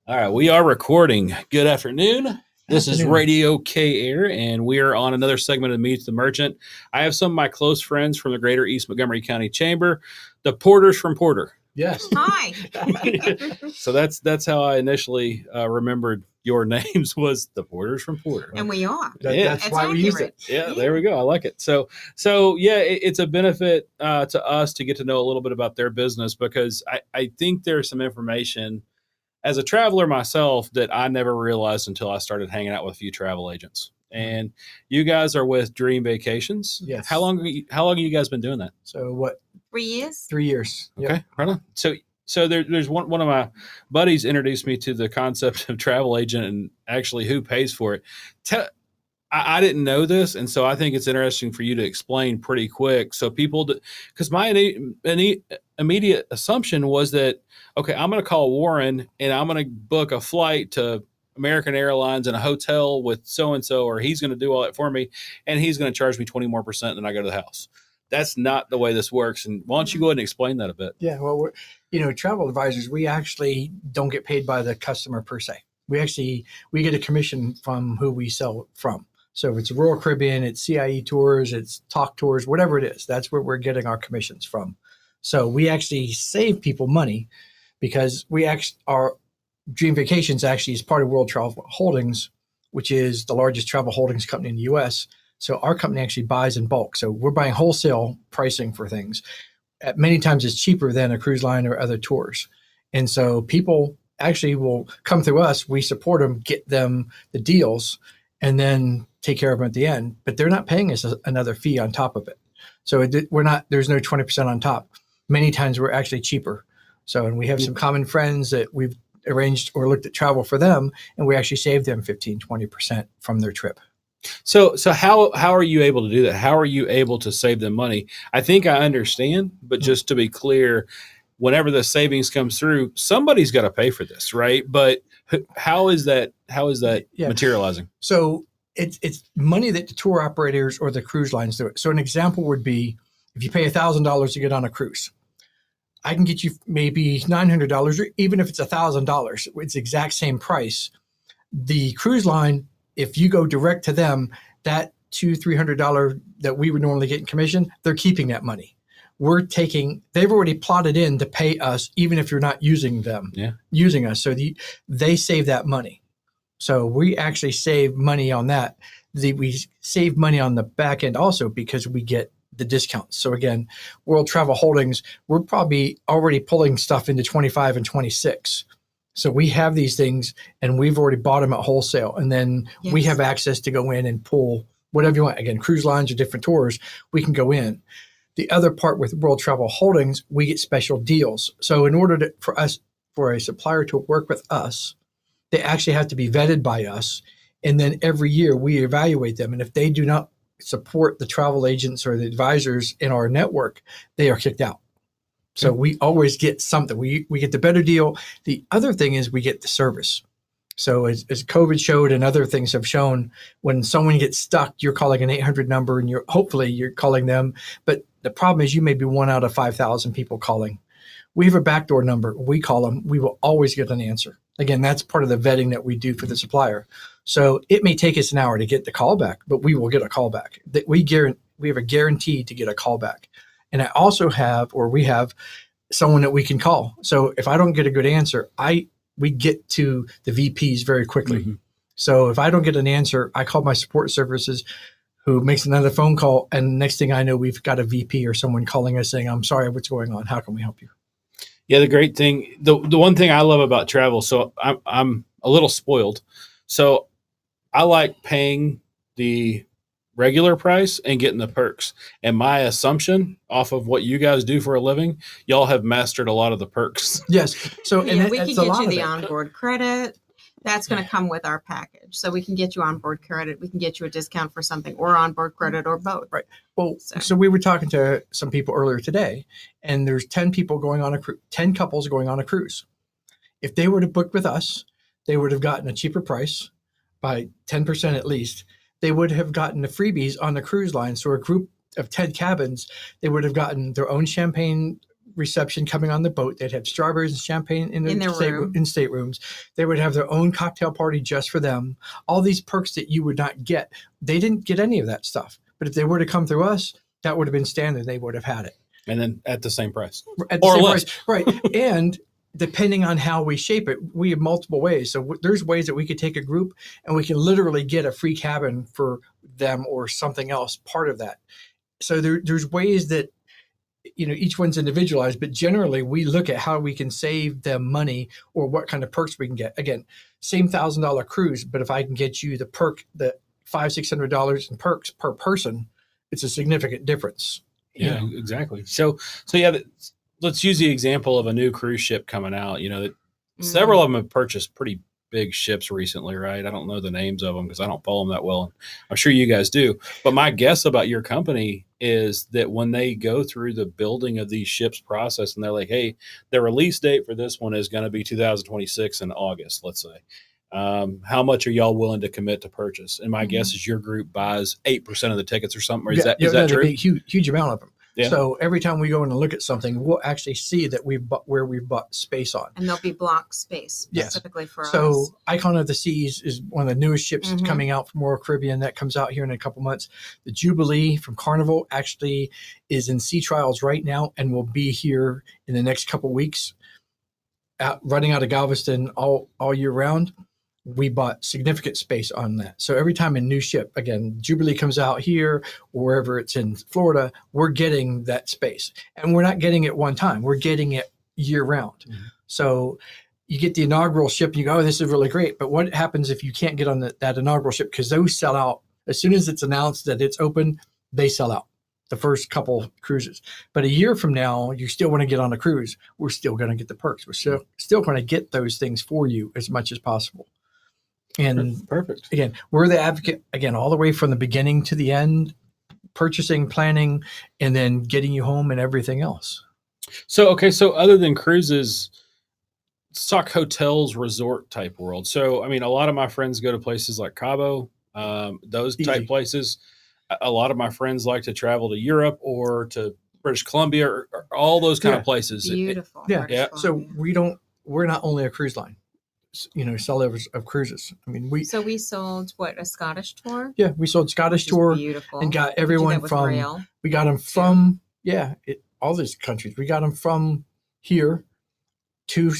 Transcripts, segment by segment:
All right, we are recording. Good afternoon. This is Afternoon. RadioKair, and we are on another segment of Meet the Merchant. I have some of my close friends from the Greater East Montgomery County Chamber, the Porters from Porter. Yes. Hi. So that's how I initially remembered your names was the Porters from Porter. And we are. Yeah. That's why we use it. Yeah, there we go. I like it. So yeah, it's a benefit to us to get to know a little bit about their business because I think there's some information as a traveler myself that I never realized until I started hanging out with a few travel agents. And you guys are with Dream Vacations. Yes. How long have you guys been doing that? So what? 3 years? 3 years. Yep. Okay, right on. So there's one of my buddies introduced me to the concept of travel agent and actually who pays for it. I didn't know this, and so I think it's interesting for you to explain pretty quick so people, because my immediate assumption was that, okay, I'm going to call Warren and I'm going to book a flight to American Airlines and a hotel with so-and-so, or he's going to do all that for me, and he's going to charge me 20% more, and then I go to the house. That's not the way this works. And why don't you go ahead and explain that a bit? Yeah. Well, travel advisors, we actually don't get paid by the customer per se. We get a commission from who we sell from. So if it's Royal Caribbean, it's CIE tours, it's Talk Tours, whatever it is, that's where we're getting our commissions from. So we actually save people money because our Dream Vacations actually is part of World Travel Holdings, which is the largest travel holdings company in the U.S. So our company actually buys in bulk. So we're buying wholesale pricing for things. Many times it's cheaper than a cruise line or other tours. And so people actually will come through us. We support them, get them the deals, and then take care of them at the end. But they're not paying us another fee on top of it. So there's no 20% on top. Many times we're actually cheaper. So, and we have some common friends that we've arranged or looked at travel for them, and we actually saved them 15, 20% from their trip. So how are you able to do that? How are you able to save them money? I think I understand, but just to be clear, whenever the savings comes through, somebody's got to pay for this, right? But how is that materializing? So it's money that the tour operators or the cruise lines do it. So an example would be if you pay $1,000 to get on a cruise, I can get you maybe $900, or even if it's $1,000, it's the exact same price. The cruise line, if you go direct to them, that $200-$300 that we would normally get in commission, they're keeping that money. They've already plotted in to pay us, even if you're not using us. So they save that money. So we actually save money on that. We save money on the back end also because we get the discounts. So again, World Travel Holdings, we're probably already pulling stuff into 25 and 26. So we have these things and we've already bought them at wholesale. And then we have access to go in and pull whatever you want. Again, cruise lines or different tours, we can go in. The other part with World Travel Holdings, we get special deals. So in order for a supplier to work with us, they actually have to be vetted by us. And then every year we evaluate them. And if they do not support the travel agents or the advisors in our network, they are kicked out. So we always get something. We get the better deal. The other thing is we get the service. So as COVID showed and other things have shown, when someone gets stuck, you're calling an 800 number and hopefully you're calling them. But the problem is you may be 1 out of 5,000 people calling. We have a backdoor number. We call them. We will always get an answer. Again, that's part of the vetting that we do for the supplier. So it may take us an hour to get the call back, but we will get a call back. We have a guarantee to get a call back. And I also we have someone that we can call. So if I don't get a good answer, we get to the VPs very quickly. Mm-hmm. So if I don't get an answer, I call my support services who makes another phone call. And next thing I know, we've got a VP or someone calling us saying, I'm sorry, what's going on? How can we help you? Yeah, the great thing, the one thing I love about travel, so I'm a little spoiled. So I like paying the regular price and getting the perks. And my assumption off of what you guys do for a living, y'all have mastered a lot of the perks. Yes. So we can get you the onboard credit. That's going to come with our package. So we can get you onboard credit. We can get you a discount for something or onboard credit or both. Right. Well, so we were talking to some people earlier today, and there's 10 people going on 10 couples going on a cruise. If they were to book with us, they would have gotten a cheaper price by 10% at least. They would have gotten the freebies on the cruise line. So a group of 10 cabins, they would have gotten their own champagne reception coming on the boat. They'd have strawberries and champagne in their room. in staterooms. They would have their own cocktail party just for them. All these perks that you would not get. They didn't get any of that stuff. But if they were to come through us, that would have been standard. They would have had it. And then at the same price. At the or same less. price. Right. And depending on how we shape it, we have multiple ways. So there's ways that we could take a group and we can literally get a free cabin for them or something else, part of that. So there's ways that, each one's individualized, but generally we look at how we can save them money or what kind of perks we can get. Again, same $1,000 cruise, but if I can get you the perk, the $500-$600 in perks per person, it's a significant difference. Yeah, exactly. So yeah, let's use the example of a new cruise ship coming out. That several of them have purchased pretty big ships recently, right? I don't know the names of them because I don't follow them that well. I'm sure you guys do. But my guess about your company is that when they go through the building of these ships process and they're like, hey, the release date for this one is going to be 2026 in August, let's say. How much are y'all willing to commit to purchase? And my guess is your group buys 8% of the tickets or something. Or is that true? A huge amount of them. Yeah. So every time we go in and look at something, we'll actually see that where we've bought space on. And there'll be block space specifically for us. So Icon of the Seas is one of the newest ships that's coming out from Royal Caribbean. That comes out here in a couple months. The Jubilee from Carnival actually is in sea trials right now and will be here in the next couple weeks, running out of Galveston all year round. We bought significant space on that. So every time a new ship, again, Jubilee comes out here or wherever it's in Florida, we're getting that space. And we're not getting it one time. We're getting it year round. So you get the inaugural ship and you go, oh, this is really great. But what happens if you can't get on that inaugural ship? Because those sell out. As soon as it's announced that it's open, they sell out the first couple cruises. But a year from now, you still want to get on a cruise. We're still going to get the perks. We're still going to get those things for you as much as possible. And perfect. Again, we're the advocate, again, all the way from the beginning to the end, purchasing, planning, and then getting you home and everything else. So other than cruises, let's talk hotels, resort type world. So, a lot of my friends go to places like Cabo, those type places. A lot of my friends like to travel to Europe or to British Columbia or all those kind of places. Beautiful. Yeah. So we're not only a cruise line. Sellers of cruises. So we sold a Scottish tour? Yeah, we sold Scottish tour beautiful. And got everyone from rail? We got them from all these countries. We got them from here to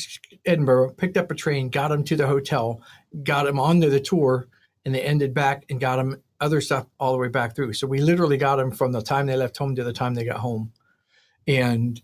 Edinburgh, picked up a train, got them to the hotel, got them onto the tour, and they ended back and got them other stuff all the way back through. So we literally got them from the time they left home to the time they got home. And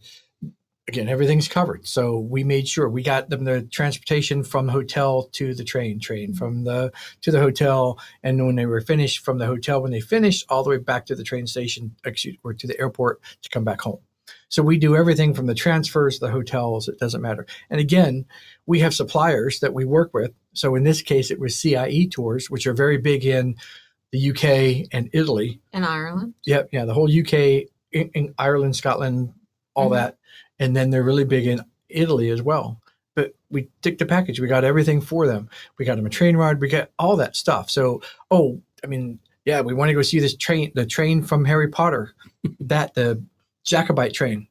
again, everything's covered. So we made sure we got them the transportation from the hotel to the train from to the hotel. And when they were finished from the hotel, when they finished all the way back to the train station or to the airport to come back home. So we do everything from the transfers, the hotels, it doesn't matter. And again, we have suppliers that we work with. So in this case, it was CIE tours, which are very big in the UK and Italy. And Ireland. Yeah. The whole UK, in Ireland, Scotland, all that. And then they're really big in Italy as well. But we took the package. We got everything for them. We got them a train ride. We got all that stuff. So, we want to go see the train from Harry Potter, the Jacobite train.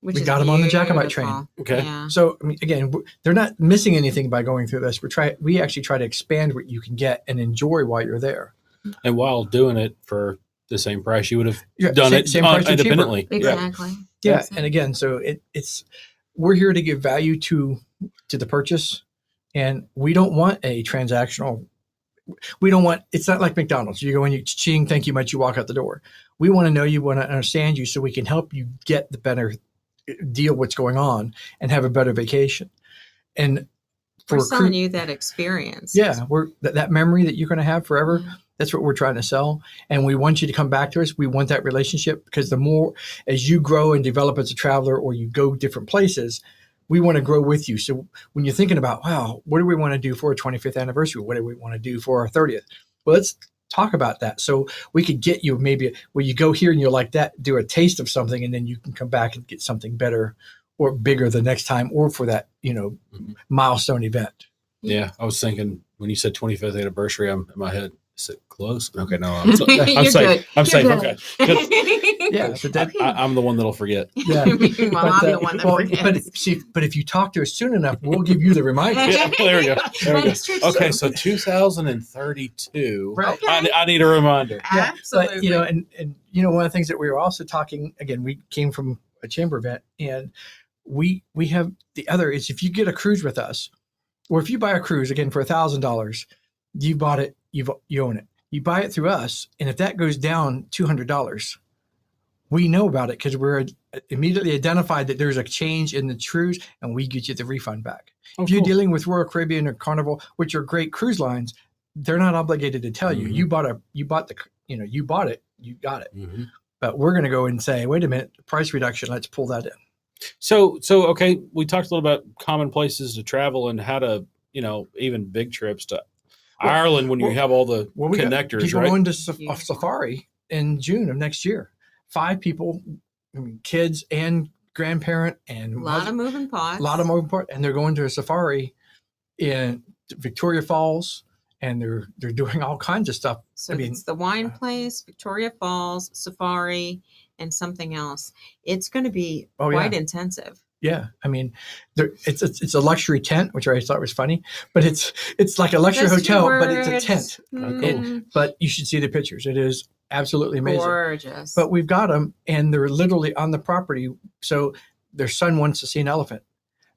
We got them on the Jacobite train. Okay. Yeah. So, again, they're not missing anything by going through this. We actually try to expand what you can get and enjoy while you're there. And while doing it for the same price, you would have done it independently. Exactly. Yeah. And again, so we're here to give value to the purchase, and we don't want a transactional. It's not like McDonald's. You go in, you ching, thank you much, you walk out the door. We want to know you, want to understand you, so we can help you get the better deal what's going on and have a better vacation. And we're selling you that experience. Yeah, that memory that you're going to have forever. Yeah. That's what we're trying to sell. And we want you to come back to us. We want that relationship, because the more as you grow and develop as a traveler, or you go different places, we want to grow with you. So when you're thinking about, wow, what do we want to do for our 25th anniversary? What do we want to do for our 30th? Well, let's talk about that. So we could get you maybe where you go here and you're like that, do a taste of something, and then you can come back and get something better or bigger the next time, or for that, milestone event. Yeah. I was thinking when you said 25th anniversary, I'm in my head. Is it close? Okay, no, I'm You're safe. good. I'm You're safe. good. Okay. Yeah, but that, I'm the one that'll forget. yeah. Well, I'm the one that forgets. But if you talk to us soon enough, we'll give you the reminder. Yeah, there we go. There we go. That's true. Okay, so 2032. Right. Okay. I need a reminder. Yeah, Absolutely. but and one of the things that we were also talking again, we came from a chamber event, and we have the other is if you get a cruise with us, or if you buy a cruise again for $1,000, you bought it, you own it. You buy it through us, and if that goes down $200, we know about it because we're immediately identified that there's a change in the cruise, and we get you the refund back. If you're dealing with Royal Caribbean or Carnival, which are great cruise lines, they're not obligated to tell you. You bought it, you got it. Mm-hmm. But we're going to go and say, wait a minute, price reduction. Let's pull that in. So okay, we talked a little about common places to travel and how to, even big trips to Ireland when you have all the connectors, people right? going to safari in June of next year. 5 people, kids and grandparent and a lot of moving parts. And they're going to a safari in Victoria Falls, and they're doing all kinds of stuff. So it's the wine place, Victoria Falls, safari, and something else. It's going to be quite intensive. Yeah, I mean, it's a luxury tent, which I thought was funny, but it's like a luxury hotel, but it's a tent. Mm-hmm. But you should see the pictures. It is absolutely amazing. Gorgeous. But we've got them, and they're literally on the property. So their son wants to see an elephant.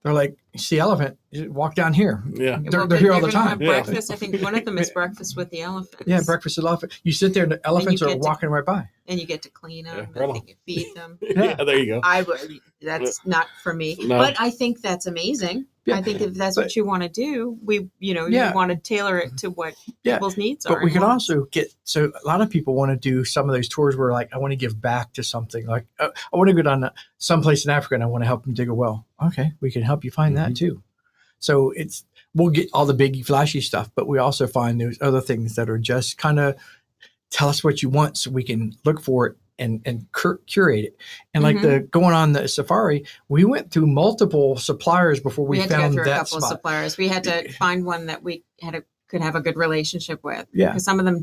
They're like, you see elephant, you walk down here. Yeah. They're here all the time. Breakfast. I think one of them is breakfast with the elephants. Yeah, breakfast with elephant. You sit there, and the elephants are walking right by. And you get to clean them. Yeah, I think you feed them. Yeah, there you go. I would. That's not for me. No. But I think that's amazing. Yeah. I think if that's what you want to do, you want to tailor it to what people's needs are. But we can also so a lot of people want to do some of those tours where like, I want to give back to something. Like I want to go down to someplace in Africa and I want to help them dig a well. Okay, we can help you find that too. So we'll get all the big flashy stuff, but we also find those other things that are just kind of tell us what you want so we can look for it and curate it. And like going on the safari, we went through multiple suppliers before we found that spot. We had to go through a couple of suppliers. We had to find one that we could have a good relationship with. Yeah. Because some of them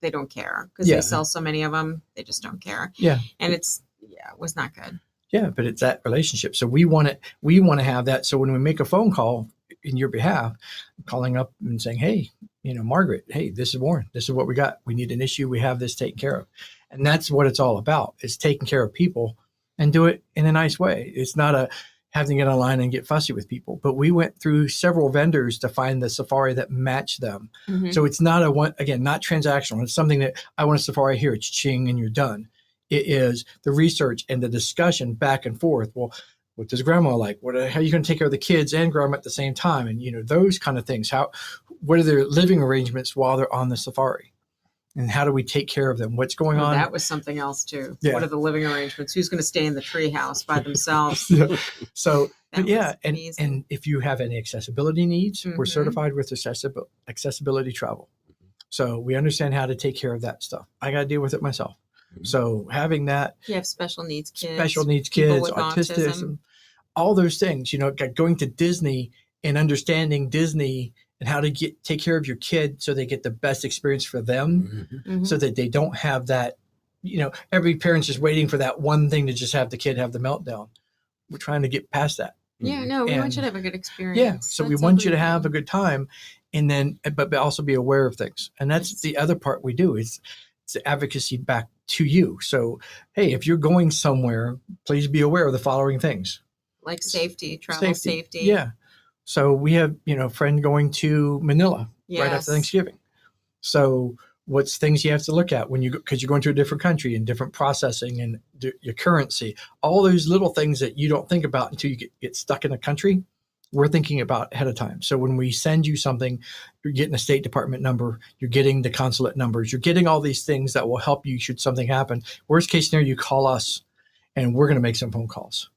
they don't care because they sell so many of them. They just don't care. Yeah. And it was not good. Yeah. But it's that relationship. So we want to have that. So when we make a phone call in your behalf, calling up and saying, hey, Margaret, hey, this is Warren. This is what we got. We need an issue. We have this taken care of. And that's what it's all about, is taking care of people and do it in a nice way. It's not having to get online and get fussy with people. But we went through several vendors to find the safari that matched them. Mm-hmm. So it's not not transactional. It's something that I want a safari here. It's ching and you're done. It is the research and the discussion back and forth. Well, what does grandma like? How are you going to take care of the kids and grandma at the same time? And, those kind of things. What are their living arrangements while they're on the safari? And how do we take care of them? What's going on? That was something else too. Yeah. What are the living arrangements? Who's going to stay in the tree house by themselves? So and if you have any accessibility needs, we're certified with accessibility travel. So we understand how to take care of that stuff. I got to deal with it myself. So having that, you have special needs kids, autism, all those things, going to Disney and understanding Disney and how to take care of your kid so they get the best experience for them, so that they don't have that, every parent's just waiting for that one thing to just have the kid have the meltdown. We're trying to get past that. Yeah, no, we want you to have a good experience. Yeah, so we want you to have a good time, and then, but also be aware of things. And that's the other part we do is it's the advocacy back to you. So, hey, if you're going somewhere, please be aware of the following things. Like travel safety. Yeah. So we have, a friend going to Manila right after Thanksgiving. So what's things you have to look at when because you're going to a different country and different processing and your currency, all those little things that you don't think about until you get stuck in a country, we're thinking about ahead of time. So when we send you something, you're getting a State Department number, you're getting the consulate numbers, you're getting all these things that will help you should something happen. Worst case scenario, you call us and we're going to make some phone calls.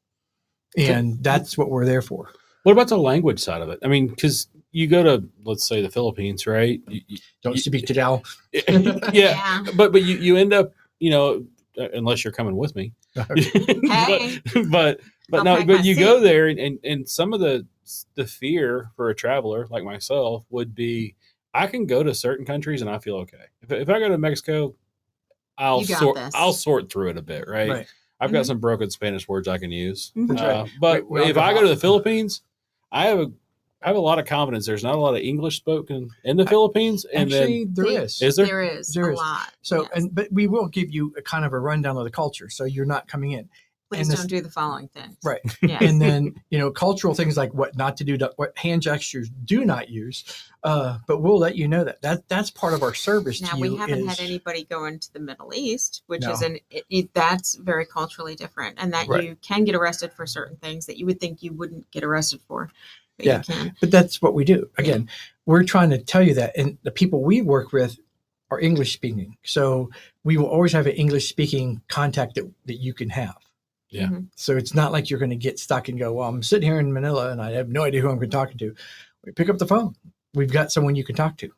And that's what we're there for. What about the language side of it? I mean, because you go to, let's say, the Philippines, right? Don't speak to Dal. Yeah. But you end up, unless you're coming with me. Hey. but you go there and some of the fear for a traveler like myself would be, I can go to certain countries and I feel okay. If I go to Mexico, You got this. I'll sort through it a bit, right? Right. I've got some broken Spanish words I can use. Mhm. That's right. But We all if go I go hot. to the Philippines, I have a lot of confidence. There's not a lot of English spoken in the Philippines, and Actually, then there They- is. is there? There is There a is. lot. So, yes. but we will give you a kind of a rundown of the culture, so you're not coming in. Please and this- don't do the following things. Right. Yeah. And then, cultural things like what not to do, what hand gestures do not use. But we'll let you know that's part of our service Now to we you. haven't is, had anybody go into the Middle East, which No. is that's very culturally different, and that Right. you can get arrested for certain things that you would think you wouldn't get arrested for, but Yeah. you can. But that's what we do. Again, we're trying to tell you that. And the people we work with are English speaking. So we will always have an English speaking contact that you can have. Yeah. Mhm. So it's not like you're going to get stuck and go, well, I'm sitting here in Manila and I have no idea who I'm going to talk to. We pick up the phone. We've got someone you can talk to.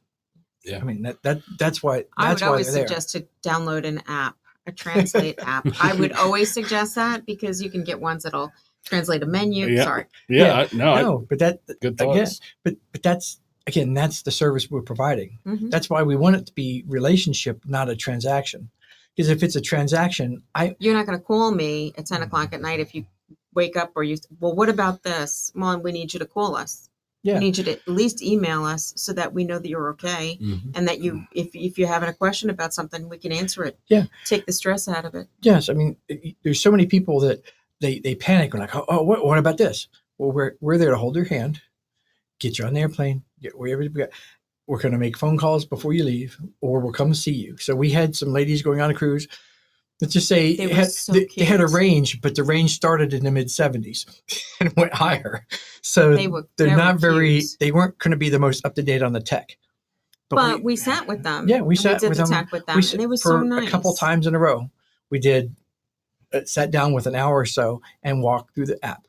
Yeah. I mean, that's why I would why always they're there. suggest to download an app, a translate app. I would always suggest that because you can get ones that'll translate a menu. Yeah. Sorry. Yeah. No, but that good again, thoughts. but that's the service we're providing. Mhm. That's why we want it to be relationship, not a transaction. Because if it's a transaction, You're not going to call me at 10 o'clock at night if you wake up or well, what about this? Well, we need you to call us. Yeah. We need you to at least email us so that we know that you're okay Mhm. and that if you're having a question about something, we can answer it. Yeah. Take the stress out of it. yes, I mean, there's so many people that they panic and like, oh, what about this? Well, we're there to hold your hand, get you on the airplane, get wherever we got. We're going to make phone calls before you leave, or we'll come see you. So we had some ladies going on a cruise. Let's just say They were had, so they had a cute. range, but the range started in the mid 70s and went higher. So They were they're very not very. cute. They weren't going to be the most up to date on the tech. But we sat with them. Yeah, we and sat did with the them. tech with them, we and it was for so nice. a couple times in a row. We did sat down with an hour or so and walked through the app.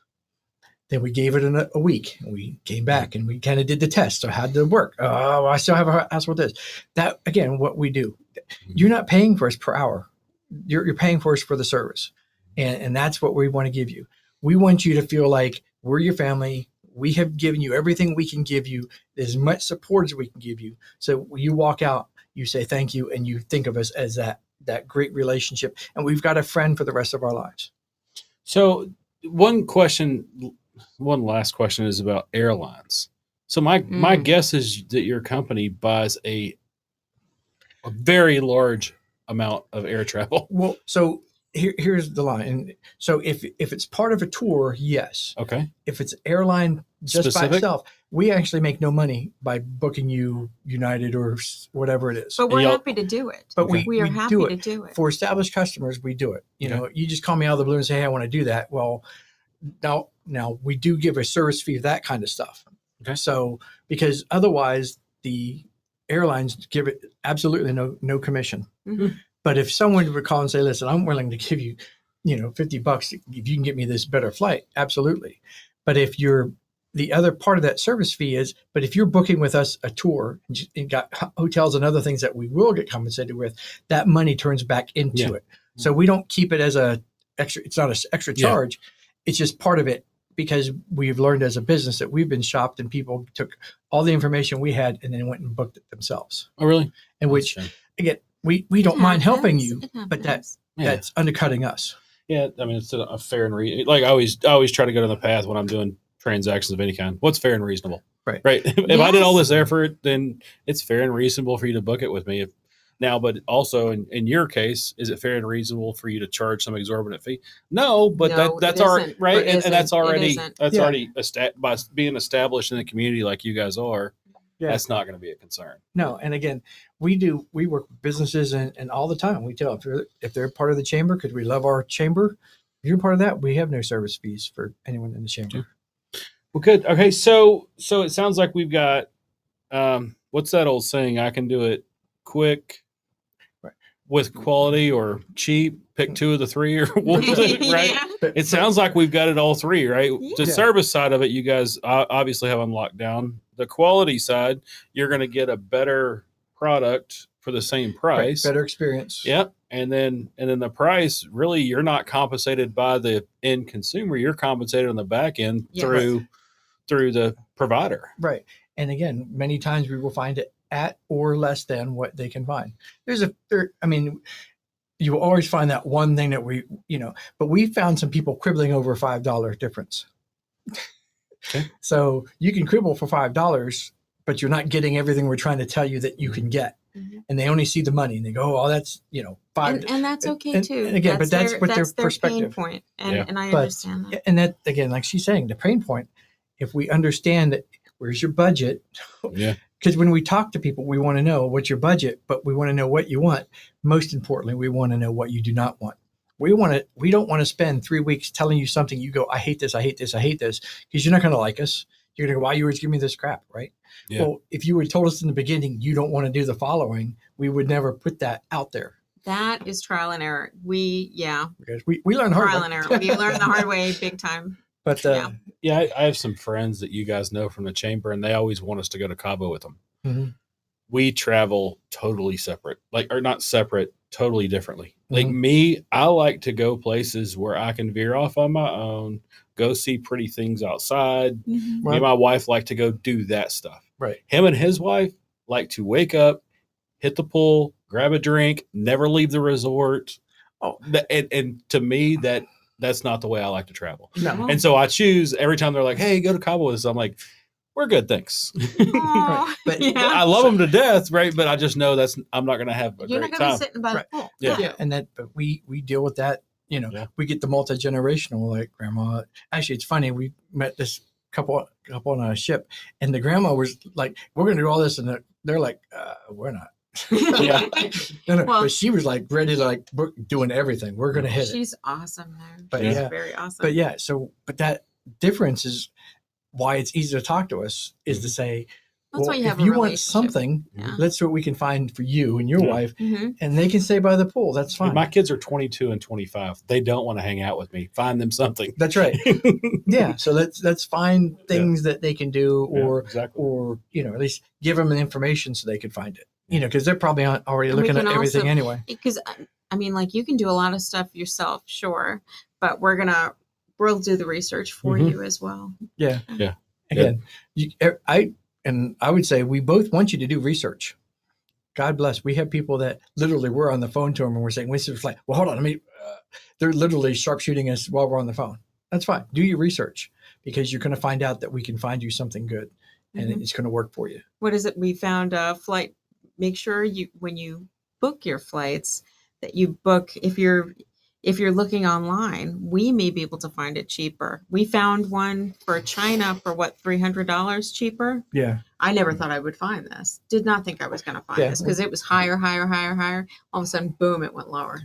Then we gave it a week. And we came back and we kind of did the test. So how did it work? Oh, I still have a hassle with this. That again, what we do. You're not paying for us per hour. You're paying for us for the service, and that's what we want to give you. We want you to feel like we're your family. We have given you everything we can give you, as much support as we can give you. So when you walk out, you say thank you, and you think of us as that great relationship, and we've got a friend for the rest of our lives. So one last question is about airlines. So my guess is that your company buys a very large amount of air travel. Well, so here's the line. And so if it's part of a tour, yes. Okay. If it's airline just by Specific? itself, we actually make no money by booking you United or whatever it is. But we're y'all- happy to do it. But Okay. we are happy do to it. do it. For established customers, we do it. You Okay. know, you just call me out of the blue and say, hey, I want to do that. Well, now we do give a service fee of that kind of stuff. Okay. So because otherwise the airlines give it absolutely no commission. Mhm. But if someone would call and say, listen, I'm willing to give you, $50 if you can get me this better flight, absolutely. But if the other part of that service fee is, but if you're booking with us a tour and got hotels and other things that we will get compensated with, that money turns back into it. So we don't keep it as it's not an extra charge. It's just part of it, because we've learned as a business that we've been shopped and people took all the information we had and then went and booked it themselves. Oh, really? And which, That's a shame. again, we don't mind helping happens. you, It but happens. that's undercutting us. Yeah, I mean, it's a fair and like I always try to go down the path when I'm doing transactions of any kind. What's fair and reasonable? Right. Right. If I did all Yes. this effort, then it's fair and reasonable for you to book it with me. But also in your case, is it fair and reasonable for you to charge some exorbitant fee? No, but No, that's it already isn't. right, It and that's isn't. It already isn't. Yeah. by being established in the community like you guys are. Yeah. That's not going to be a concern. No, and again, we work with businesses and all the time. We tell if they're part of the chamber, because we love our chamber. If you're part of that, we have no service fees for anyone in the chamber. Well, good. Okay, so it sounds like we've got what's that old saying? I can do it quick, Right. with quality, or cheap. Pick two of the three, or what was it, right? Yeah. It sounds like we've got it all three, right? The Yeah. service side of it, you guys obviously have on lockdown. The quality side, you're going to get a better product for the same price. Better experience. Yep. And then the price, really, you're not compensated by the end consumer. You're compensated on the back end Yeah. through the provider. Right. And again, many times we will find it at or less than what they can find. I mean, you will always find that one thing that but we found some people quibbling over $5 difference. Okay. So you can quibble for $5, but you're not getting everything we're trying to tell you that you can get. Mhm. And they only see the money and they go, oh, that's, $5. And that's okay too. And again, but that's what their perspective. Pain point. And I But, understand that. and that, again, like she's saying, the pain point, if we understand that, where's your budget? Yeah. Because when we talk to people, we want to know what's your budget, but we want to know what you want. Most importantly, we want to know what you do not want. We don't want to spend 3 weeks telling you something. You go, I hate this, I hate this, I hate this, because you're not going to like us. You're going to go, why you always give me this crap, right? Yeah. Well, if you would told us in the beginning you don't want to do the following, we would never put that out there. That is trial and error. Because we learn hard. Trial and error. We learn the hard way big time. But Yeah, I have some friends that you guys know from the chamber, and they always want us to go to Cabo with them. Mhm. We travel totally separate, or not separate, totally differently. Like Mhm. me, I like to go places where I can veer off on my own, go see pretty things outside. Mhm. Me and my wife like to go do that stuff. Right. Him and his wife like to wake up, hit the pool, grab a drink, never leave the resort. Oh. And to me, that's not the way I like to travel. No. And so I choose every time they're like, hey, go to Cabo with us. I'm like, we're good, thanks. Aw, But- yeah. I love them to death, right? But I just know I'm not going to have a You're great not going to time. be sitting by Right. the pool. Yeah. Yeah, but we deal with that. Yeah. We get the multi-generational, like grandma. Actually, it's funny. We met this couple on a ship, and the grandma was like, "We're going to do all this," and they're like, "We're not." Yeah. No, Well- but she was like ready to we're doing everything. We're going to hit it. She's awesome there. But She's yeah. very awesome. But yeah, but that difference is why it's easy to talk to us is to say, That's why you if have a you want relationship. something, Yeah. let's see what we can find for you and your Yeah. wife, Mhm. and they can stay by the pool. That's fine. My kids are 22 and 25. They don't want to hang out with me. Find them something. That's right. Yeah. So let's find things that they can do, Yeah, or exactly. at least give them the information so they can find it. Because they're probably already And we looking at can everything also- anyway. Because I mean, like you can do a lot of stuff yourself, sure, but we'll do the research for Mhm. you as well. Yeah. Yeah. Again, I would say we both want you to do research. God bless. We have people that literally we're on the phone to them and we're saying, "This is like, well, hold on, they're literally sharpshooting us while we're on the phone." That's fine. Do your research because you're going to find out that we can find you something good, and Mhm. it's going to work for you. What is it? We found a flight. Make sure when you book your flights that you book if you're looking online, we may be able to find it cheaper. We found one for China for $300 cheaper. Yeah. I never thought I would find this. Did not think I was going to find Yeah. this because it was higher. All of a sudden, boom, it went lower.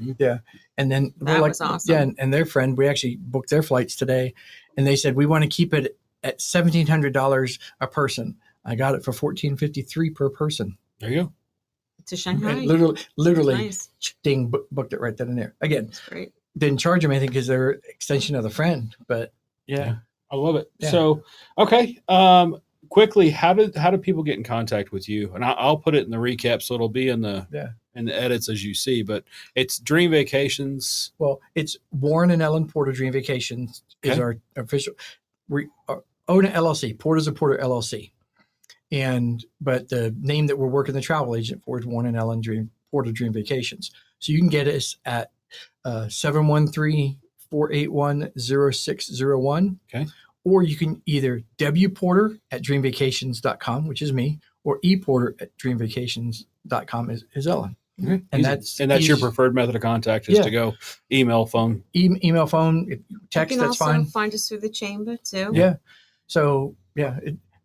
And then That we're was awesome. Yeah, and their friend, we actually booked their flights today, and they said we want to keep it at $1,700 a person. I got it for $1,453 per person. There you go. To Shanghai. And literally, Nice. ding, booked it right then and there. Again, That's great. didn't charge them anything because they're extension of the friend, but yeah. I love it. Yeah. So, okay. Quickly, how do people get in contact with you? And I'll put it in the recap, so it'll be in the edits as you see. But it's Dream Vacations. Well, it's Warren and Ellen Porter Dream Vacations is Okay. our official. We own an LLC. Porter's a Porter LLC, but the name that we're working the travel agent for is Warren and Ellen Porter Dream Vacations. So you can get us at 713-481-0601. Okay. Or you can either wporter@dreamvacations.com, which is me, or eporter@dreamvacations.com is Ellen. Okay. And Easy. that's your easy. preferred method of contact is Yeah. to go email, phone. Email, phone, text, You can that's also fine. find us through the chamber too. Yeah. So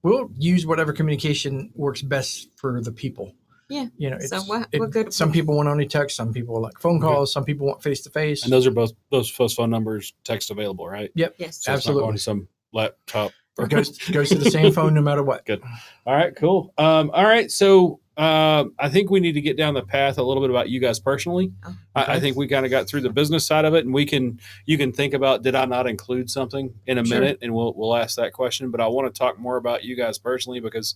we'll use whatever communication works best for the people. Yeah. It's, So we're good. some people want only text, some people like phone calls, some people want face to face. And those are both those phone numbers text available, right? Yep. Yes. So it's not Absolutely. going to some laptop. It goes to the same phone no matter what. Good. All right, cool. All right. So I think we need to get down the path a little bit about you guys personally. Oh, I think we kind of got through the business side of it, and you can think about, did I not include something in a Sure. minute, and we'll ask that question. But I want to talk more about you guys personally because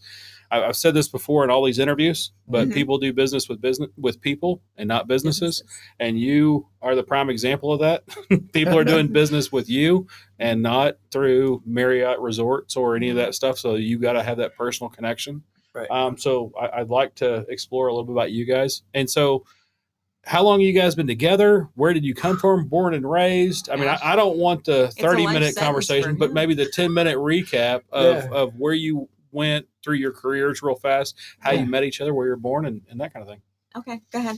I've said this before in all these interviews, but Mhm. people do business with people and not businesses. And you are the prime example of that. People are doing business with you and not through Marriott resorts or any of that stuff. So you got to have that personal connection. Right. So I'd like to explore a little bit about you guys. And so, how long you guys been together? Where did you come from? Born and raised? I mean, I don't want the It's a life 30-minute sentence conversation, for but him. maybe the 10-minute recap of where you went through your careers real fast, how you met each other, where you're born, and that kind of thing. Okay, go ahead.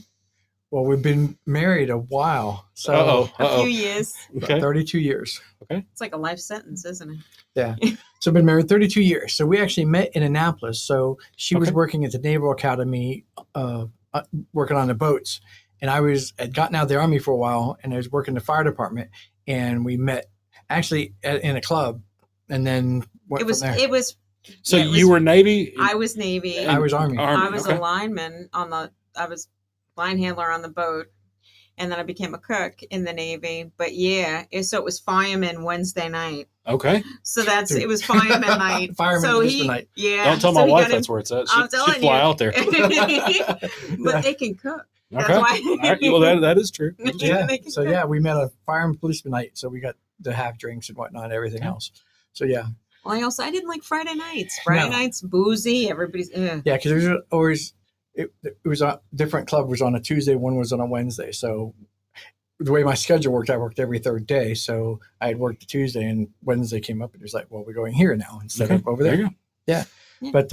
Well, we've been married a while. So A few years. Okay. 32 years. Okay. It's like a life sentence, isn't it? Yeah. So I've been married 32 years. So we actually met in Annapolis. So she was Okay. working at the Naval Academy, working on the boats. And had gotten out of the Army for a while, and I was working in the fire department. And we met actually in a club, and then went from there. It was. So yeah, you were Navy? I was Navy. I was Army. I was okay. a lineman I was line handler on the boat, and then I became a cook in the Navy. But so it was fireman Wednesday night. Okay. So it was fireman night. Fireman so night. Yeah. Don't tell so my he wife got that's where it's at. I'm She'd telling fly you. out there. But they can cook. That's Okay. why. All right. Well, that is true. Yeah. They can So cook. we met a fireman policeman night. So we got to have drinks and whatnot, and everything else. So yeah. Well, I didn't like Friday nights. Friday nights, boozy. Everybody's. Yeah, because there was always it was a different club was on a Tuesday, one was on a Wednesday. So the way my schedule worked, I worked every third day. So I had worked Tuesday, and Wednesday came up, and it was like, well, we're going here now instead of over there. You go. Yeah. But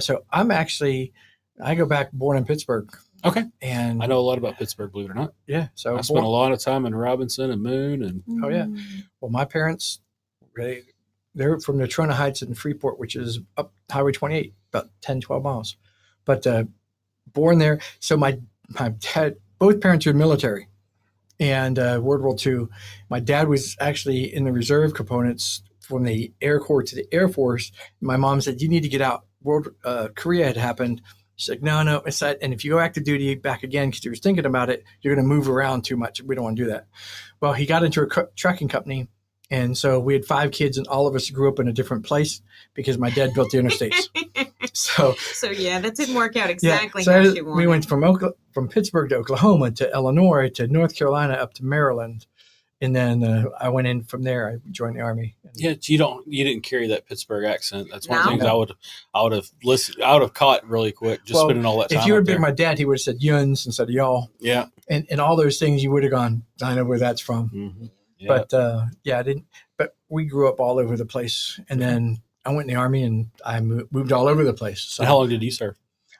so I go back born in Pittsburgh. Okay. And I know a lot about Pittsburgh, believe it or not. Yeah. So I spent a lot of time in Robinson and Moon, and Oh yeah. Well, my parents, they're from Natrona Heights in Freeport, which is up Highway 28, about 10, 12 miles. But born there. So my dad, both parents are military. And World War II, my dad was actually in the reserve components from the Air Corps to the Air Force. My mom said, you need to get out. Korea had happened. She's like, no, it's that. And if you go active duty back again, because he was thinking about it, you're going to move around too much. We don't want to do that. Well, he got into a trucking company. And so we had 5 kids, and all of us grew up in a different place because my dad built the interstates. So that didn't work out exactly so how she wanted. we went from Pittsburgh to Oklahoma to Illinois to North Carolina up to Maryland. And then I went in from there. I joined the Army. yeah, you didn't carry that Pittsburgh accent. That's one of the things No. I would have listened. I would have caught really quick, just spending all that time. If you up had been there. my dad, he would have said yuns instead of y'all. Yeah. And all those things, you would have gone, I know where that's from. Mm-hmm. Yeah. But I didn't. But we grew up all over the place. And then I went in the Army, and I moved all over the place. So And how long did you serve?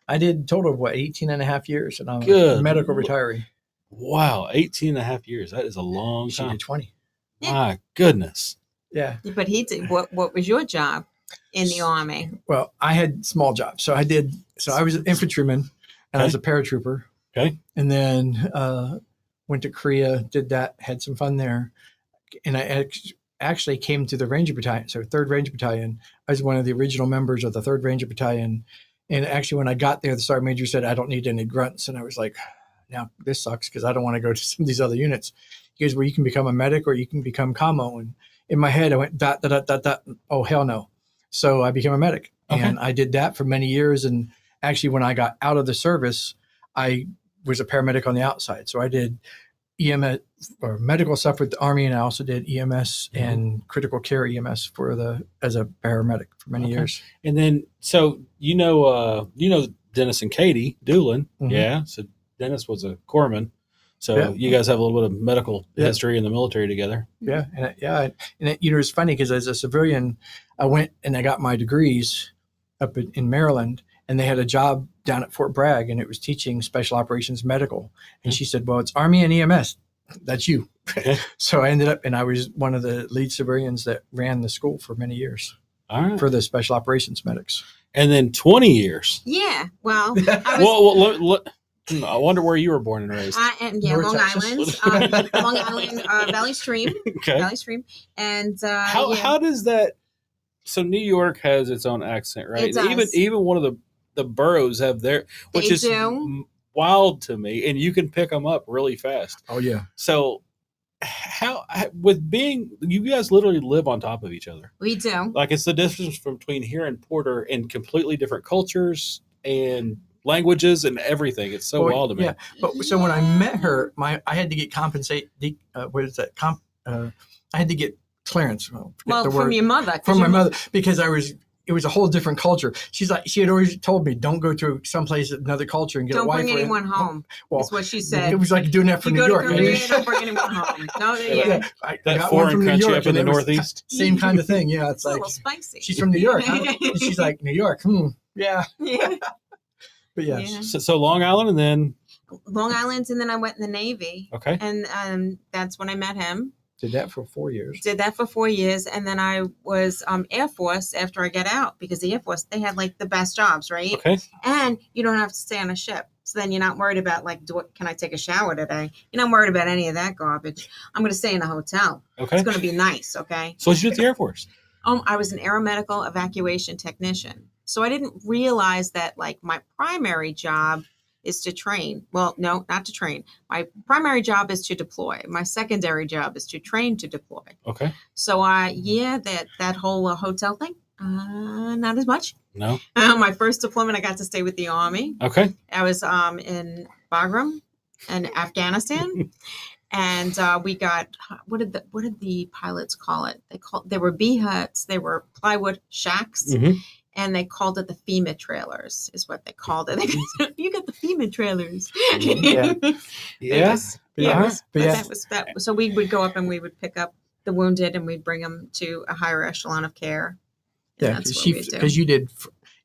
I did a total of 18 and a half years. And I'm Good. a medical retiree. Wow, 18 and a half years. That is a long She time. did 20. My goodness. Yeah. But he did. What was your job in the Army? Well, I had small jobs. So I was an infantryman, and I was a paratrooper. Okay. And then went to Korea, did that, had some fun there. And I actually came to the Ranger Battalion, so 3rd Ranger Battalion. I was one of the original members of the 3rd Ranger Battalion. And actually, when I got there, the sergeant major said, I don't need any grunts. And I was like, now this sucks because I don't want to go to some of these other units. He goes, well, you can become a medic or you can become commo. And in my head, I went, dot, dot, dot, dot. Oh, hell no. So I became a medic. Okay. And I did that for many years. And actually, when I got out of the service, I was a paramedic on the outside. So I did EMS or medical stuff with the Army, and I also did EMS and critical care EMS as a paramedic for many years. And then, so you know Dennis and Katie Doolin, Mhm. yeah. So Dennis was a corpsman. So Yeah. you guys have a little bit of medical Yeah. history in the military together. Yeah, it's funny because as a civilian, I went and I got my degrees up in Maryland, and they had a job down at Fort Bragg, and it was teaching special operations medical. And she said, "Well, it's Army and EMS. That's you." Okay. So I ended up, and I was one of the lead civilians that ran the school for many years All right. for the special operations medics. And then 20 years. Yeah. Well, I was. I wonder where you were born and raised. North Long Texas. Island, Long Island, Valley Stream, Okay. Valley Stream, and How does that? So New York has its own accent, right? It does. Even one of the boroughs have their, which They is do. wild to me, and you can pick them up really fast. Oh yeah, So how with being you guys literally live on top of each other, we do. like it's the distance between here and Porter and completely different cultures and languages and everything. It's so wild to me. Yeah, but so when I met her, I had to get what is that? I had to get clearance. Well, from your mother. 'cause From my your mother, because I was it was a whole different culture. She's like, she had always told me, don't go to someplace, another culture and get Don't a wife. bring anyone home. Well, is what she said. It was like doing that for You New go York. to Korea, don't bring anyone home. No, I That got one foreign from New country York up in the and it was Northeast. Same kind of thing. Yeah, it's a like little spicy. she's from New York. And she's like, New York. Yeah. Yeah. But yes. Yeah. So Long Island, and then Long Island, and then I went in the Navy. okay. And that's when I met him. Did that for 4 years. Did that for 4 years, and then I was Air Force after I get out, because the Air Force, they had like the best jobs, right? Okay. And you don't have to stay on a ship, so then you're not worried about like, can I take a shower today? You're not worried about any of that garbage. I'm going to stay in a hotel. Okay. It's going to be nice. Okay. So what did you do at the Air Force? I was an aeromedical evacuation technician, so I didn't realize that like my primary job is to train. Well, no, not to train. My primary job is to deploy. My secondary job is to train to deploy. Okay. So that whole hotel thing, not as much. No. My first deployment, I got to stay with the Army. Okay. I was in Bagram in Afghanistan. And we got, what did the pilots call it? They were B huts. They were plywood shacks. Mm-hmm. And they called it the FEMA trailers, is what they called it. You got the FEMA trailers. Yeah. So we would go up and we would pick up the wounded and we'd bring them to a higher echelon of care. Yeah, because you did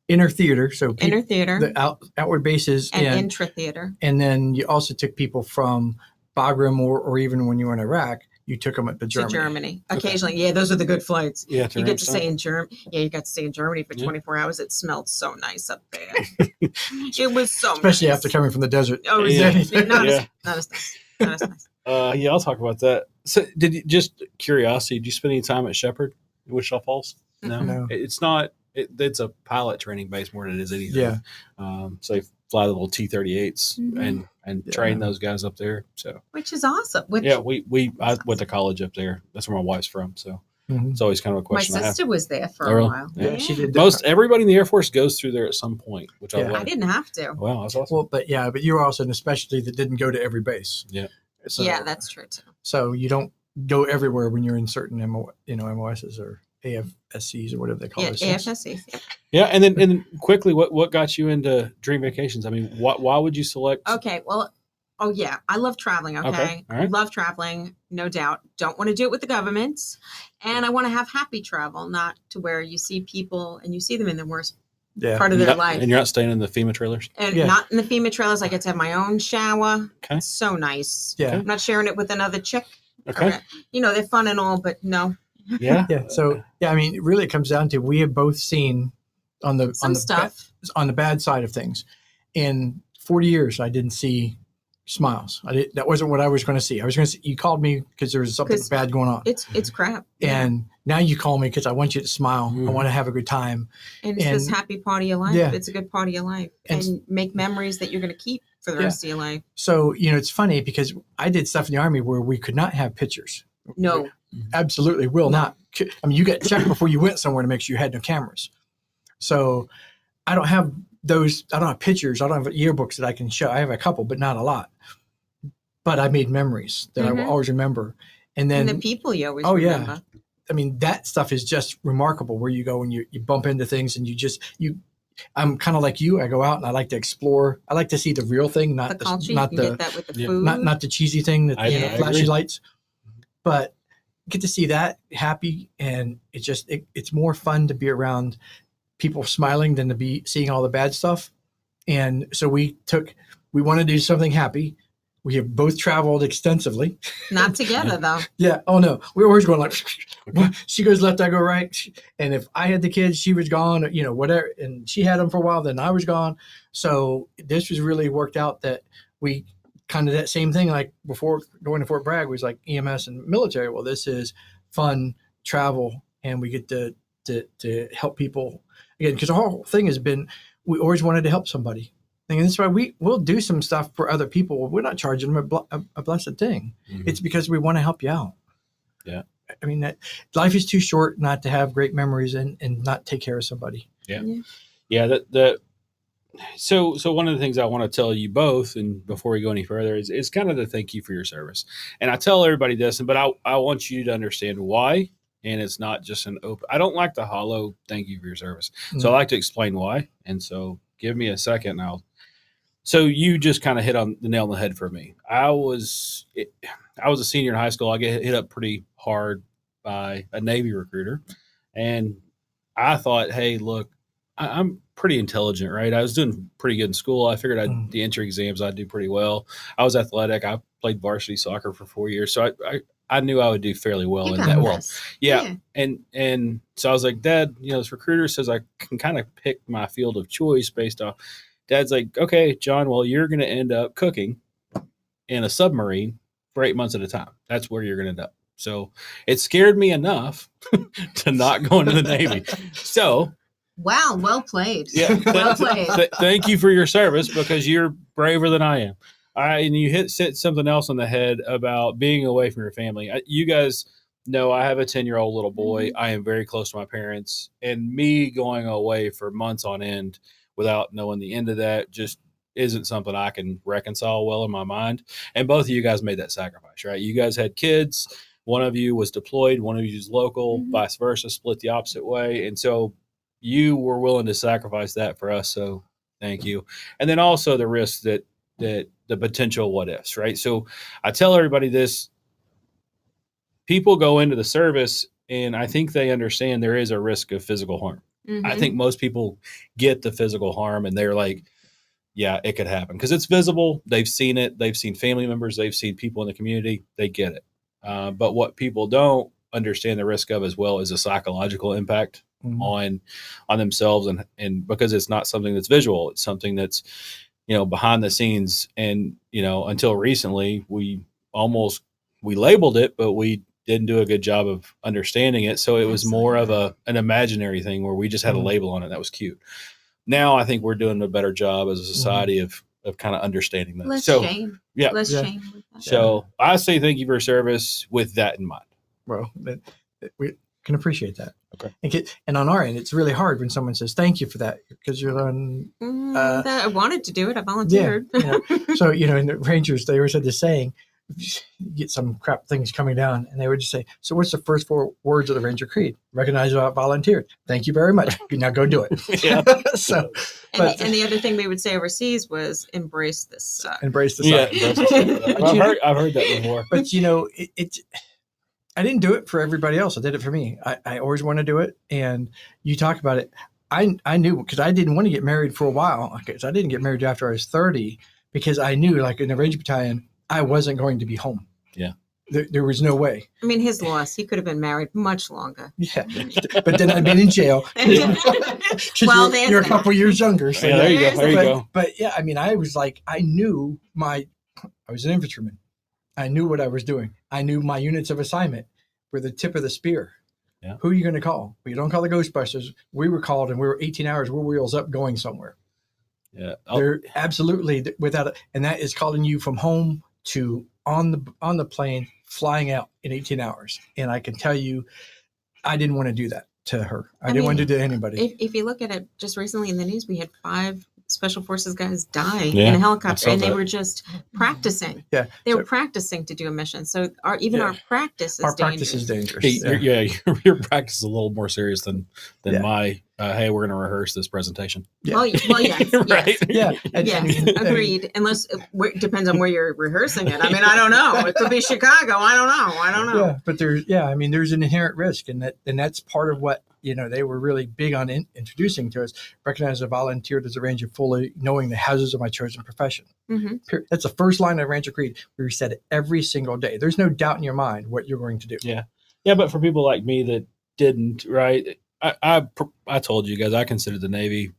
inner theater, so inner theater, the outward bases, and intra theater, and then you also took people from Bagram or even when you were in Iraq. You took them to Germany. Occasionally. Okay. Yeah, those are the good flights. Yeah, you get to stay in Germany. Yeah, you got to stay in Germany for 24 hours. It smelled so nice up there. It was so especially nice. after coming from the desert. Oh, yeah. Not as nice. Not as nice. Yeah, I'll talk about that. So, just curiosity, did you spend any time at Shepherd in Wichita Falls? No. It's not. It's a pilot training base more than it is anything. Yeah. So they fly the little T-38s Mm-hmm. and train those guys up there. So which is awesome. I went to college up there. That's where my wife's from. So it's always kind of a my question. sister was there for Oh, a while. yeah. She did. Everybody in the Air Force goes through there at some point, which I love. I didn't have to. Wow, that's awesome. Well, but you were also in a specialty that didn't go to every base. Yeah. So, yeah, that's true too. So you don't go everywhere when you're in certain MOSs or AFSCs or whatever they call it. AFSCs. Yeah. Yeah, and then quickly, what got you into Dream Vacations? I mean, why would you select? Okay, well, I love traveling. Okay, all right. Love traveling, no doubt. Don't want to do it with the government, and I want to have happy travel, not to where you see people and you see them in the worst part of their life. And you're not staying in the FEMA trailers? And not in the FEMA trailers. I get to have my own shower. Okay. It's so nice. Yeah. I'm not sharing it with another chick. Okay. They're fun and all, but no. Yeah. Yeah. So I mean, really, it comes down to we have both seen on the bad side of things. In 40 years, I didn't see smiles. That wasn't what I was going to see. I was going to see, you called me because there was something bad going on. It's crap. And now you call me because I want you to smile. I want to have a good time. And it's this happy part of your life. Yeah. It's a good part of your life. And make memories that you're going to keep for the rest of your life. So, it's funny because I did stuff in the Army where we could not have pictures. No. Absolutely will not. I mean, you got checked before you went somewhere to make sure you had no cameras. So I don't have those. I don't have pictures. I don't have yearbooks that I can show. I have a couple, but not a lot. But I made memories that I will always remember. And then the people you always remember. Yeah. I mean, that stuff is just remarkable where you go and you bump into things and I'm kind of like you. I go out and I like to explore. I like to see the real thing, not the culture. not you the can get that with the food. not the cheesy thing that flashy agree. lights. But get to see that happy, and it's more fun to be around people smiling than to be seeing all the bad stuff. And so we want to do something happy. We have both traveled extensively. Not together though. Yeah. Oh no. We're always going like, she goes left, I go right. And if I had the kids, she was gone, whatever. And she had them for a while, then I was gone. So this was really worked out that we kind of that same thing, like before going to Fort Bragg was like EMS and military. Well, this is fun travel, and we get to help people again, because the whole thing has been, we always wanted to help somebody. And that's why we'll do some stuff for other people. We're not charging them a blessed thing. Mm-hmm. It's because we want to help you out. Yeah. I mean, that life is too short not to have great memories and not take care of somebody. Yeah. Yeah. So one of the things I want to tell you both, and before we go any further, is kind of to thank you for your service. And I tell everybody this, but I want you to understand why and it's not just an open. I don't like the hollow "thank you for your service," so I like to explain why. And so, give me a second, and I'll. So you just kind of hit on the nail on the head for me. I was a senior in high school. I get hit up pretty hard by a Navy recruiter, and I thought, hey, look, I'm pretty intelligent, right? I was doing pretty good in school. I figured the entry exams I'd do pretty well. I was athletic. I played varsity soccer for 4 years, so I knew I would do fairly well in that world. Yeah. And so I was like, Dad, this recruiter says I can kind of pick my field of choice based off. Dad's like, okay, John, well, you're going to end up cooking in a submarine for 8 months at a time. That's where you're going to end up. So it scared me enough to not go into the Navy. So. Wow, well played. Yeah, well played. Thank you for your service because you're braver than I am. And you hit something else on the head about being away from your family. You guys know I have a 10-year-old little boy. I am very close to my parents, and me going away for months on end without knowing the end of that just isn't something I can reconcile well in my mind. And both of you guys made that sacrifice, right? You guys had kids. One of you was deployed. One of you is local, vice versa, split the opposite way. And so you were willing to sacrifice that for us. So thank you. And then also the risk that the potential what ifs, right? So I tell everybody this, people go into the service and I think they understand there is a risk of physical harm. I think most people get the physical harm and they're like, yeah, it could happen because it's visible. They've seen it. They've seen family members. They've seen people in the community. They get it. But what people don't understand the risk of as well is a psychological impact on themselves. And because it's not something that's visual, it's something that's, behind the scenes. And, until recently, we labeled it, but we didn't do a good job of understanding it. So it was more of an imaginary thing where we just had a label on it that was cute. Now I think we're doing a better job as a society of kind of understanding that. Less shame. Yeah. Less shame. With that. So I say thank you for your service with that in mind. Well, we can appreciate that. Okay. And on our end, it's really hard when someone says thank you for that because you're on. I wanted to do it. I volunteered. Yeah. So, in the Rangers, they always had this saying, you get some crap things coming down, and they would just say, so what's the first 4 words of the Ranger Creed? Recognize I volunteered. Thank you very much. Now go do it. Yeah. And the other thing we would say overseas was embrace this suck. Embrace the suck. Yeah. I've heard that before. But, I didn't do it for everybody else. I did it for me. I always want to do it. And you talk about it. I knew because I didn't want to get married for a while. Because I didn't get married after I was 30 because I knew, like in the Ranger Battalion, I wasn't going to be home. Yeah. There was no way. I mean, his loss. He could have been married much longer. Yeah. But then I'd been in jail. Well, you're a couple years younger. So yeah, there you go. There you go. But yeah, I mean, I was like, I was an infantryman. I knew what I was doing. I knew my units of assignment were the tip of the spear. Yeah. Who are you going to call? Well, you don't call the Ghostbusters. We were called and we were 18 hours, we're wheels up going somewhere. Yeah. They're absolutely and that is calling you from home to on the plane, flying out in 18 hours. And I can tell you, I didn't want to do that to her. I didn't want to do it to anybody. If you look at it just recently in the news, we had 5 Special Forces guys die Yeah, in a helicopter, and they that. were just practicing. Yeah. They were practicing to do a mission. So our practice is practice is dangerous. Hey, your practice is a little more serious than my, hey, we're going to rehearse this presentation. Yeah. Well, yes. Right? Yeah. Agreed. Unless it depends on where you're rehearsing it. I mean, I don't know. It could be Chicago. I don't know. Yeah, but there's an inherent risk, and that's part of what they were really big on introducing to us. Recognize I volunteered as a Ranger fully knowing the hazards of my chosen profession. Mm-hmm. That's the first line of Ranger Creed. We reset it every single day. There's no doubt in your mind what you're going to do. Yeah. Yeah, but for people like me that didn't, right, I told you guys I considered the Navy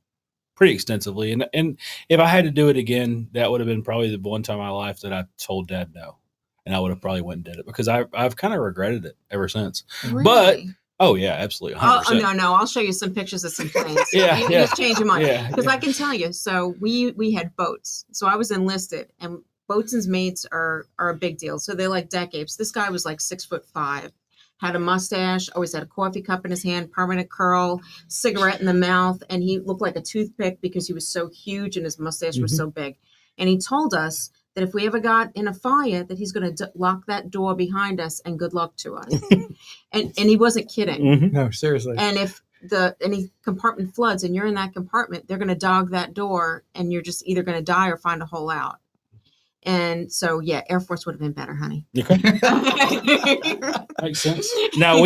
pretty extensively. And if I had to do it again, that would have been probably the one time in my life that I told Dad no. And I would have probably went and did it because I've kind of regretted it ever since. Really? But oh yeah, absolutely. 100%. Oh no, I'll show you some pictures of some planes. Yeah, Just change your mind. Because Yeah. I can tell you. So we had boats. So I was enlisted, and boatswain's mates are a big deal. So they're like deck apes. This guy was like 6'5", had a mustache, always had a coffee cup in his hand, permanent curl, cigarette in the mouth, and he looked like a toothpick because he was so huge and his mustache was so big. And he told us that if we ever got in a fire, that he's going to lock that door behind us and good luck to us. and he wasn't kidding. Mhm. No, seriously. And if any compartment floods and you're in that compartment, they're going to dog that door and you're just either going to die or find a hole out. And so, yeah, Air Force would have been better, honey. Okay. Makes sense. Now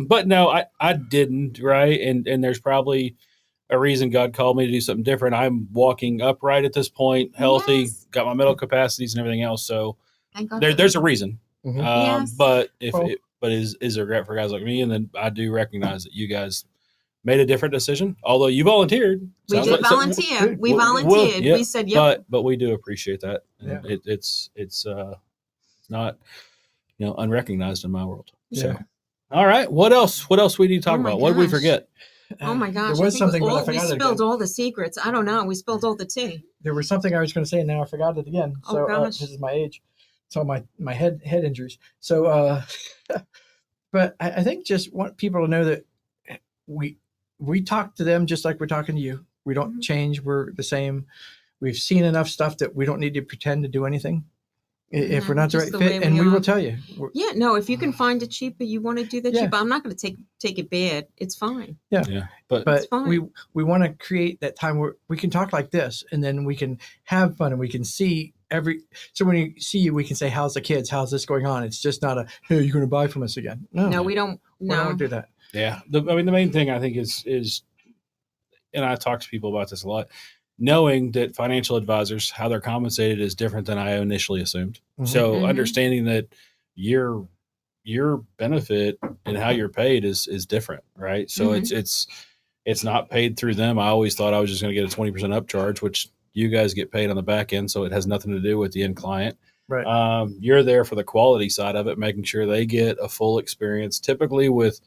but no, I didn't, right? And there's probably a reason God called me to do something different. I'm walking upright at this point, healthy, Yes. got my mental capacities and everything else. So Thank God. there's a reason. Mhm. Yes. But is a regret for guys like me, and then I do recognize that you guys made a different decision. Although you volunteered, We Sounds did like- so- volunteer. We Well, volunteered. yeah, We said, yep. but we do appreciate that. And Yeah. it's not unrecognized in my world. So Yeah. all right, what else we need to talk Oh my about? What did we gosh. forget? Oh my gosh. There was I think something, but I we forgot it spilled again. all the secrets. I don't know. We spilled all the tea. There was something I was going to say, and now I forgot it again. Oh, So gosh. this is my age. So my head injuries. So, but I think just want people to know that we talk to them just like we're talking to you. We don't Mhm. change. We're the same. We've seen enough stuff that we don't need to pretend to do anything. If we're not the just right the fit, way and we we will are. tell you. Yeah, no, if you can find it cheaper, you want to do that Yeah. cheaper. I'm not going to take it bad. It's fine. Yeah, but But fine. we want to create that time where we can talk like this, and then we can have fun, and we can see so when we see you, we can say, how's the kids? How's this going on? It's just not a, hey, you're going to buy from us again. No, we don't. we No. don't do that. yeah, the main thing I think is, and I talk to people about this a lot, knowing that financial advisors, how they're compensated is different than I initially assumed. Mhm. So Mhm. understanding that your benefit and how you're paid is different, right? So Mhm. it's not paid through them. I always thought I was just going to get a 20% upcharge, which you guys get paid on the back end, so it has nothing to do with the end client. Right. You're there for the quality side of it, making sure they get a full experience, typically with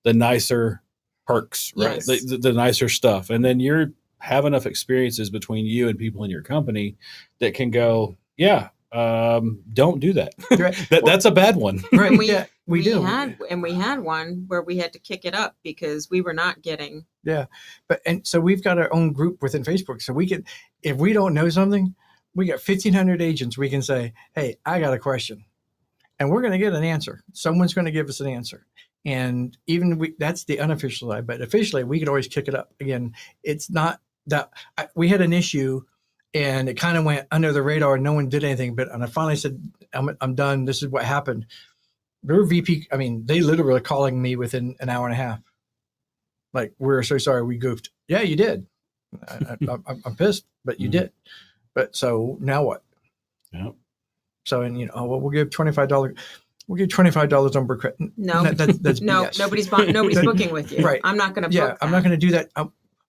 the nicer perks, right? Yes. The nicer stuff. And then you have enough experiences between you and people in your company that can go, yeah, don't do that. Right. That's a bad one. Right. And we- Yeah, we do. We had one where we had to kick it up because we were not getting. And so we've got our own group within Facebook. So we can, if we don't know something, we got 1,500 agents. We can say, hey, I got a question. And we're going to get an answer. Someone's going to give us an answer. And even that's the unofficial side, but officially we could always kick it up. Again, it's not that we had an issue and it kind of went under the radar and no one did anything. But and I finally said, I'm done. This is what happened. Their VP, I mean, they literally were calling me within an hour and a half. Like, we're so sorry we goofed. Yeah, you did. I'm pissed, but you Mhm. did. But so now what? Yeah. So, and well, we'll give $25. We'll give $25 on credit. No, That's no, BS. nobody's booking with you. Right. I'm not going to. Yeah, I'm not going to do that.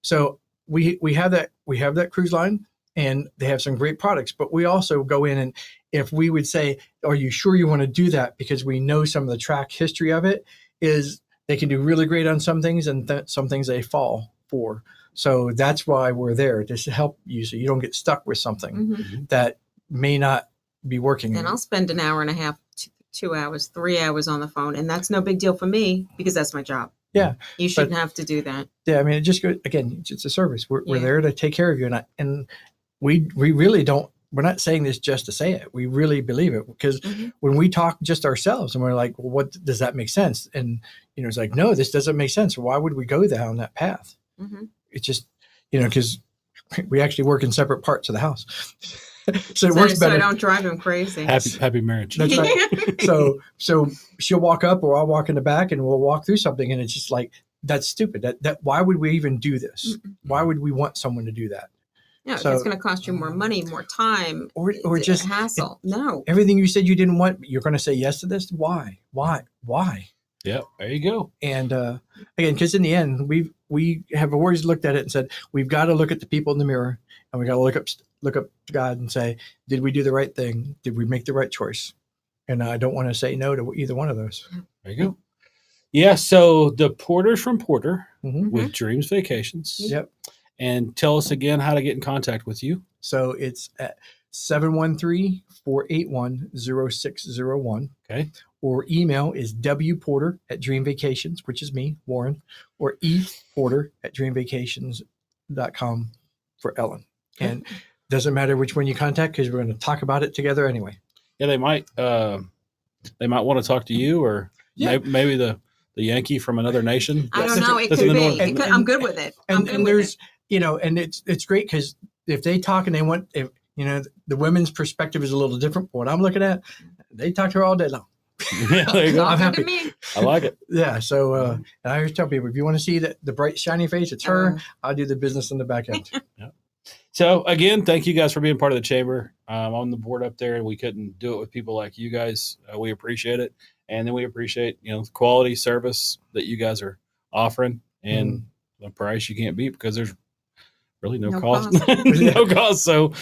So we have that cruise line, and they have some great products. But we also go in, and if we would say, "Are you sure you want to do that?" Because we know some of the track history of it is they can do really great on some things, and some things they fall for. So that's why we're there, just to help you, so you don't get stuck with something Mhm. that may not be working. And I'll spend an hour and a half, 2 hours, 3 hours on the phone, and that's no big deal for me because that's my job. Yeah, You shouldn't have to do that. Yeah, I mean, it just goes again. It's a service. We're Yeah. there to take care of you, and we really don't. We're not saying this just to say it. We really believe it, because Mhm. when we talk just ourselves and we're like, well, what does that make sense? And it's like, no, this doesn't make sense. Why would we go down that path? Mhm. It's just because we actually work in separate parts of the house, so it works So better. I don't drive him crazy. Happy marriage. That's right. So she'll walk up, or I'll walk in the back, and we'll walk through something, and it's just like, that's stupid. That why would we even do this? Why would we want someone to do that? No, So- it's going to cost you more money, more time, Or it's just a hassle. No. everything you said you didn't want, you're going to say yes to this. Why? Yeah, there you go. And again, because in the end, we have always looked at it and said, we've got to look at the people in the mirror, and we got to look up to God and say, did we do the right thing? Did we make the right choice? And I don't want to say no to either one of those. There you go. Yeah, so the Porters from Porter Mhm. with Dreams Vacations. Yep. And tell us again how to get in contact with you. So it's at 713-481-0601. Okay. Or email is wporter@dreamvacations, which is me, Warren, or eporter@dreamvacations.com for Ellen. And Doesn't matter which one you contact because we're going to talk about it together anyway. Yeah, they might want to talk to you, or maybe the Yankee from another nation. I don't know. It that's could in the be. north. I'm good with it. And there's, and it's great because if they talk and they want, if the women's perspective is a little different from what I'm looking at, they talk to her all day long. Yeah, there you go. I'm happy. Me. I like it. Yeah. So and I always tell people, if you want to see the bright, shiny face, it's her. I'll do the business on the back end. Yeah. So again, thank you guys for being part of the chamber. I'm on the board up there, and we couldn't do it with people like you guys. We appreciate it, and then we appreciate the quality service that you guys are offering, and the price you can't beat because there's really no cost. cost. No cost. So